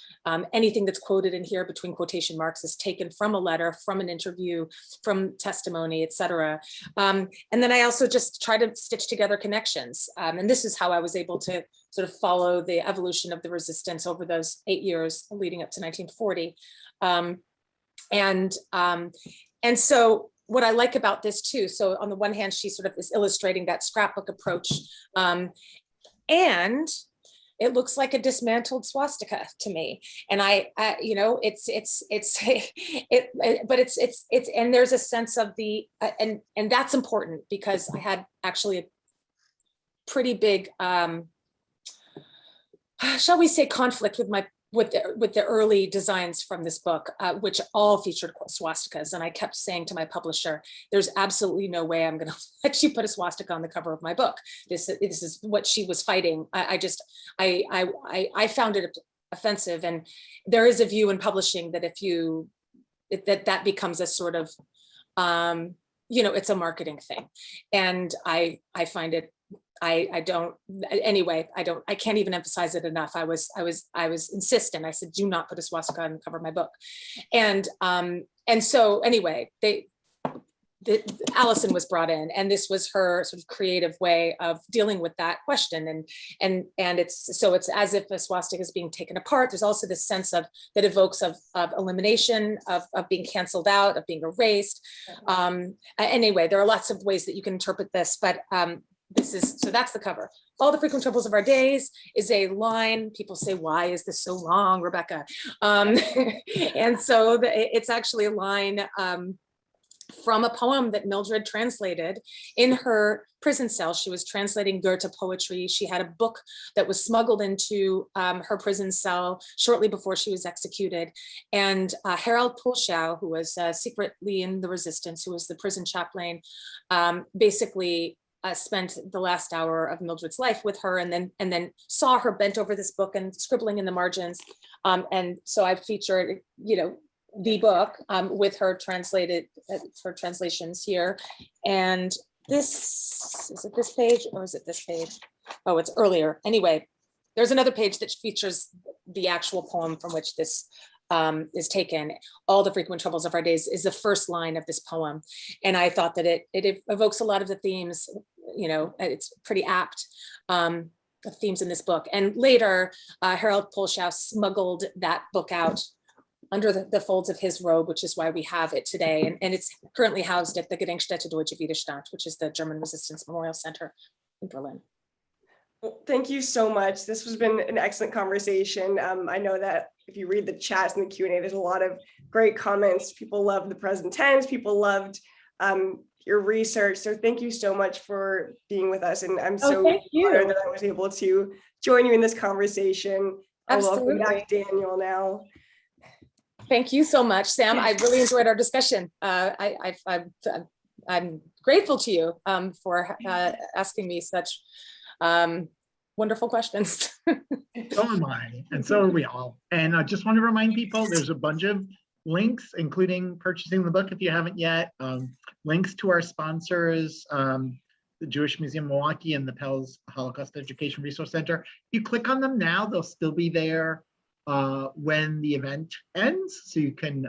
Anything that's quoted in here between quotation marks is taken from a letter, from an interview, from testimony, etc. And then I also just try to stitch together connections. And this is how I was able to sort of follow the evolution of the resistance over those 8 years leading up to 1940. And so what I like about this too, so on the one hand, she sort of is illustrating that scrapbook approach, and it looks like a dismantled swastika to me. And and there's a sense of the, and that's important because I had actually a pretty big, shall we say, conflict with the early designs from this book, which all featured swastikas. And I kept saying to my publisher, there's absolutely no way I'm gonna let you put a swastika on the cover of my book. This is what she was fighting. I found it offensive. And there is a view in publishing that that becomes a sort of, it's a marketing thing. And I find it, I can't even emphasize it enough. I was insistent. I said, do not put a swastika on the cover of my book. And so anyway, Allison was brought in, and this was her sort of creative way of dealing with that question. And it's as if a swastika is being taken apart. There's also this sense that evokes of elimination, of being canceled out, of being erased. Anyway, there are lots of ways that you can interpret this, but so that's the cover. All the Frequent Troubles of Our Days is a line. People say, why is this so long, Rebecca? And so it's actually a line from a poem that Mildred translated in her prison cell. She was translating Goethe poetry. She had a book that was smuggled into her prison cell shortly before she was executed. And Harold Pulschow, who was secretly in the resistance, who was the prison chaplain, basically spent the last hour of Mildred's life with her, and then saw her bent over this book and scribbling in the margins. And so I featured, the book with her translations here. And is it this page or is it this page? Oh, it's earlier. Anyway, there's another page that features the actual poem from which this is taken. All the Frequent Troubles of Our Days is the first line of this poem. And I thought that it evokes a lot of the themes, it's pretty apt, the themes in this book. And later, Harold Pulschow smuggled that book out under the folds of his robe, which is why we have it today. And it's currently housed at the Gedenkstätte Deutsche Widerstand, which is the German Resistance Memorial Center in Berlin. Well, thank you so much. This has been an excellent conversation. I know that if you read the chats and the Q&A, there's a lot of great comments. People loved the present tense. People loved your research. So thank you so much for being with us. And I'm so honored that I was able to join you in this conversation. Absolutely. I'll welcome back Daniel now. Thank you so much, Sam. I really enjoyed our discussion. I'm grateful to you for asking me such wonderful questions. So am I, and so are we all. And I just want to remind people, there's a bunch of links, including purchasing the book if you haven't yet, links to our sponsors, the Jewish Museum Milwaukee and the Pell's Holocaust Education Resource Center. If you click on them now, they'll still be there when the event ends, so you can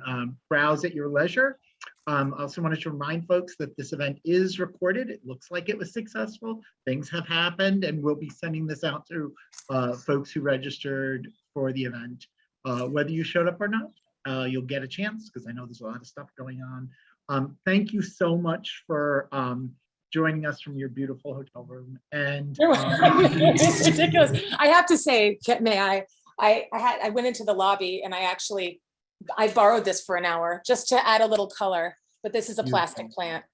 browse at your leisure. I also wanted to remind folks that this event is recorded. It looks like it was successful. Things have happened, and we'll be sending this out to folks who registered for the event. Whether you showed up or not, you'll get a chance, because I know there's a lot of stuff going on. Thank you so much for joining us from your beautiful hotel room. And it's ridiculous. I have to say, may I went into the lobby and I borrowed this for an hour just to add a little color, but this is a plastic plant.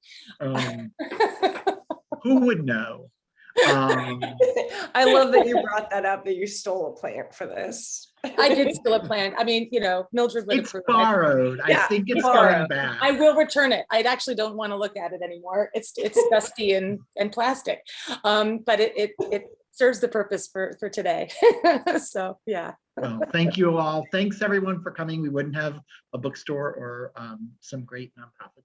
Who would know? I love that you brought that up, that you stole a plant for this. I did steal a plant. I mean, Mildred would approve. It's borrowed. I think it's going back. I will return it. I actually don't want to look at it anymore. It's dusty and plastic. But serves the purpose for today. So, yeah. Well, thank you all. Thanks everyone for coming. We wouldn't have a bookstore or some great nonprofit